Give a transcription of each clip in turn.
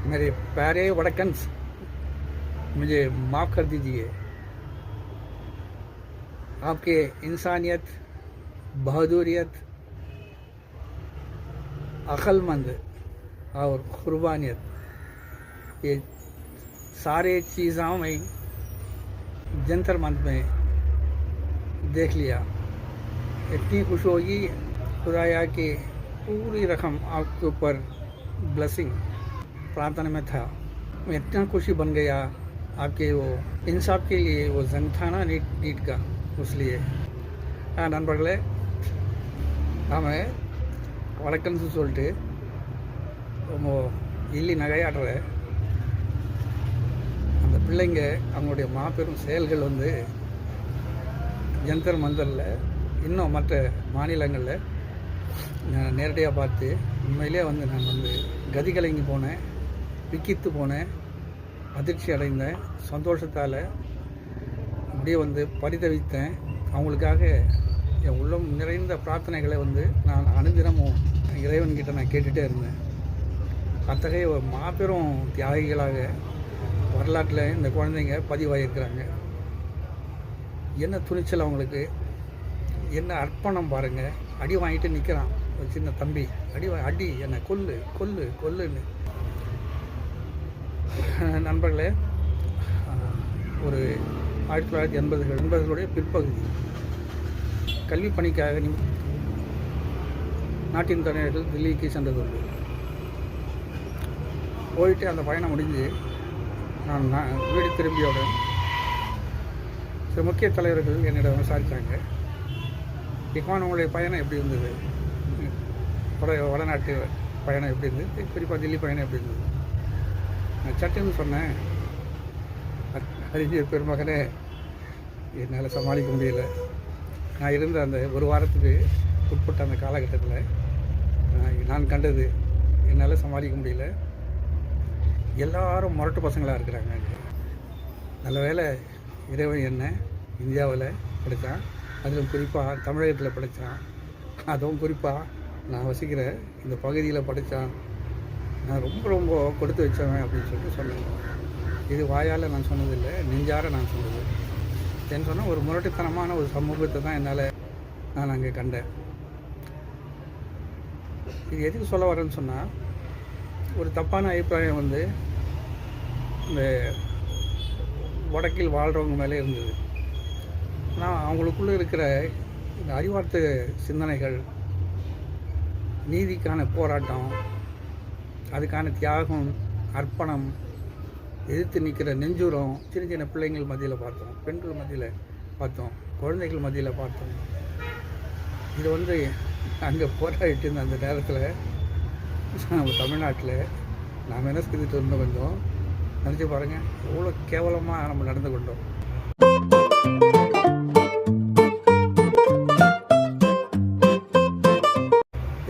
मेरे प्यारे वड़कन्स, मुझे माफ़ कर दीजिए। आपके इंसानियत, बहादुरियत, अक्लमंद और कुर्बानियत, ये सारे चीज़ों में जंतर मंतर में देख लिया। इतनी खुश होगी खुदाया कि पूरी रकम आपके ऊपर ब्लेसिंग प्रार्थना में था। मैं इतना खुशी बन गया आपके वो इंसाफ के लिए, वो जंग था ना नीट का, उसलिए நண்பர்களே, நாம் வழக்கம்னு சொல்லிட்டு ரொம்ப இல்லி நகையாடுற அந்த பிள்ளைங்க அவங்களுடைய மாபெரும் செயல்கள் வந்து ஜந்தர் மந்தரில் இன்னும் மற்ற மாநிலங்களில் நான் நேரடியாக பார்த்து உண்மையிலே வந்து நான் வந்து கதிகலங்கி போனேன், விக்கித்து போனேன், அதிர்ச்சி அடைந்தேன், சந்தோஷத்தால் அப்படியே வந்து பரிதவித்தேன். அவங்களுக்காக என் உள்ளம் நிறைந்த பிரார்த்தனைகளை வந்து நான் அனுதினமும் இறைவன்கிட்ட நான் கேட்டுகிட்டே இருந்தேன். அத்தகைய ஒரு மாபெரும் தியாகிகளாக வரலாற்றில் இந்த குழந்தைங்க பதிவாகியிருக்கிறாங்க. என்ன துணிச்சல் அவங்களுக்கு, என்ன அர்ப்பணம் பாருங்கள். அடி வாங்கிட்டு நிற்கிறான் ஒரு சின்ன தம்பி, அடி என்னை கொல்லு கொல்லு கொல்லுன்னு. நண்பர்களே, ஒரு 1980களுடைய பிற்பகுதி கல்வி பணிக்காக நாட்டின் தலைவர்கள் தில்லிக்கு சென்றதுண்டு. போயிட்டு அந்த பயணம் முடிஞ்சு நான் வீடு திரும்பியோட சில முக்கிய தலைவர்கள் என்னிடம் விசாரித்தாங்க, இக்கான் உங்களுடைய பயணம் எப்படி இருந்தது, வடநாட்டு பயணம் எப்படி இருந்தது, குறிப்பாக தில்லி பயணம் எப்படி இருந்தது. நான் சட்டுன்னு சொன்னேன், அறிஞர் பெருமகனே, என்னால் சமாளிக்க முடியல. நான் இருந்த அந்த ஒரு வாரத்துக்கு உட்பட்ட அந்த காலகட்டத்தில் நான் கண்டது என்னால் சமாளிக்க முடியல. எல்லாரும் முரட்டு பசங்களாக இருக்கிறாங்க. நல்ல வேளை இறைவன் என்ன இந்தியாவில் படித்தான், அதிலும் குறிப்பாக தமிழகத்தில் படித்தான், அதுவும் குறிப்பாக நான் வசிக்கிற இந்த பகுதியில் படித்தான். நான் ரொம்ப ரொம்ப கொடுத்து வச்சவன் அப்படின்னு சொல்லிட்டு சொன்னேன். இது வாயால் நான் சொன்னதில்லை, நெஞ்சார நான் சொன்னது. ஏன்னு சொன்னால் ஒரு முரட்டுத்தனமான ஒரு சமூகத்தை தான் நான் அங்கே கண்டேன். இது எதுக்கு சொல்ல வரேன்னு சொன்னால், ஒரு தப்பான அபிப்பிராயம் வந்து இந்த வடக்கில் வாழ்கிறவங்க மேலே இருந்தது. ஆனால் அவங்களுக்குள்ளே இருக்கிற இந்த அறிவார்த்த சிந்தனைகள், நீதிக்கான போராட்டம், அதுக்கான தியாகம், அர்ப்பணம், எதிர்த்து நிற்கிற நெஞ்சுரம் சின்ன சின்ன பிள்ளைங்கள் மத்தியில் பார்த்தோம், பெண்கள் மத்தியில் பார்த்தோம், குழந்தைகள் மத்தியில் பார்த்தோம். இது வந்து அங்கே போராடிட்டு இருந்த அந்த நேரத்தில் நம்ம தமிழ்நாட்டில் நாம் என்ன செஞ்சுட்டு இருந்தோம், கொஞ்சம் நினச்சி பாருங்கள், எவ்வளோ கேவலமாக நம்ம நடந்து கொண்டோம்.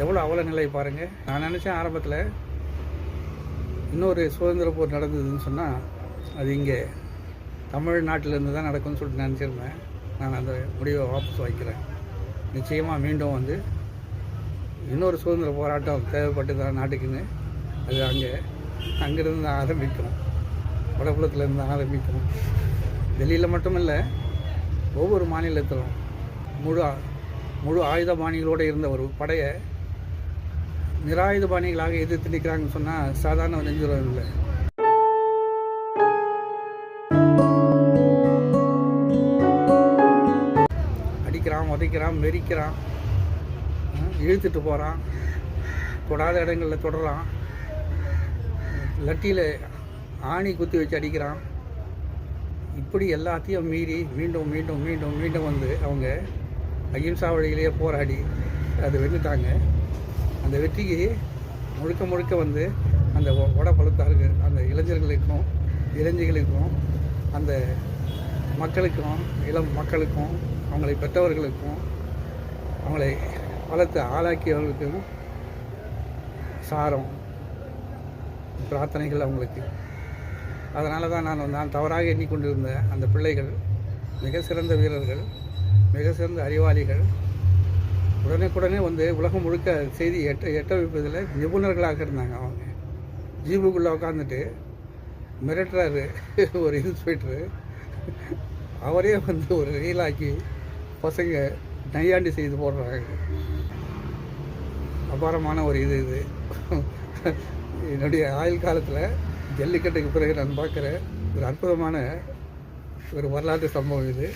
எவ்வளோ அவல நிலை பாருங்கள். நான் நினச்சேன் ஆரம்பத்தில் இன்னொரு சுதந்திர போர் நடந்ததுன்னு சொன்னால் அது இங்கே தமிழ்நாட்டிலேருந்து தான் நடக்கும்னு சொல்லிட்டு நினச்சிருந்தேன். நான் அந்த முடிவை வாபஸ் வைக்கிறேன். நிச்சயமாக மீண்டும் வந்து இன்னொரு சுதந்திர போராட்டம் தேவைப்பட்டு தான் நாட்டுக்குன்னு, அது அங்கேருந்து தான் ஆரம்பிக்கணும், வடபுலத்துலேருந்து தான் ஆரம்பிக்கணும். டெல்லியில் மட்டுமில்லை, ஒவ்வொரு மாநிலத்திலும் முழு ஆயுதபாணிகளோடு இருந்த ஒரு படையை நிராயுதபாணிகளாக எதிர்த்து நிற்கிறாங்கன்னு சொன்னால் சாதாரண நெஞ்சுரம் இல்லை. அடிக்கிறான், உதைக்கிறான், மெரிக்கிறான், இழுத்துட்டு போகிறான், தொடாத இடங்களில் தொடரான், லட்டியில் ஆணி குத்தி வச்சு அடிக்கிறான். இப்படி எல்லாத்தையும் மீறி மீண்டும் மீண்டும் மீண்டும் மீண்டும் வந்து அவங்க அகிம்சா வழியிலேயே போராடி அது வென்றுட்டாங்க. அந்த வெற்றிக்கு முழுக்க முழுக்க வந்து அந்த வடபலத்தார்கள், அந்த இளைஞர்களுக்கும் இளைஞர்களுக்கும், அந்த மக்களுக்கும், இளம் மக்களுக்கும், அவங்களை பெற்றவர்களுக்கும், அவங்களை வளர்த்து ஆளாக்கியவர்களுக்கும் சாரம் பிரார்த்தனைகள் அவங்களுக்கு. அதனால தான் நான் தவறாக எண்ணிக்கொண்டிருந்த அந்த பிள்ளைகள் மிக சிறந்த வீரர்கள், மிக சிறந்த அறிவாளிகள், உடனே வந்து உலகம் முழுக்க செய்தி எட்ட வைப்பதில் நிபுணர்களாக இருந்தாங்க. அவங்க ஜீப்புக்குள்ளே உட்காந்துட்டு மிரட்டுறாரு ஒரு இன்ஸ்பெக்டரு. அவரே வந்து ஒரு ரீலாக்கி பசங்க நையாண்டி செய்து போடுறாங்க. அபாரமான ஒரு இது என்னுடைய ஆயுள் காலத்தில் ஜல்லிக்கட்டுக்கு பிறகு நான் பார்க்குற ஒரு அற்புதமான ஒரு வரலாற்று சம்பவம் இது.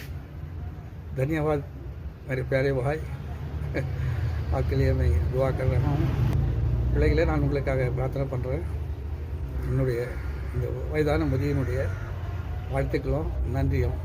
தன்யவாத் मेरे प्यारे भाई, आपके लिए मैं दुआ कर रहा हूँ. பிள்ளைகளே, நான் உங்களுக்காக பிரார்த்தனை பண்ணுறேன். என்னுடைய இந்த வயதான முதியனுடைய வாழ்த்துக்களும் நன்றியும்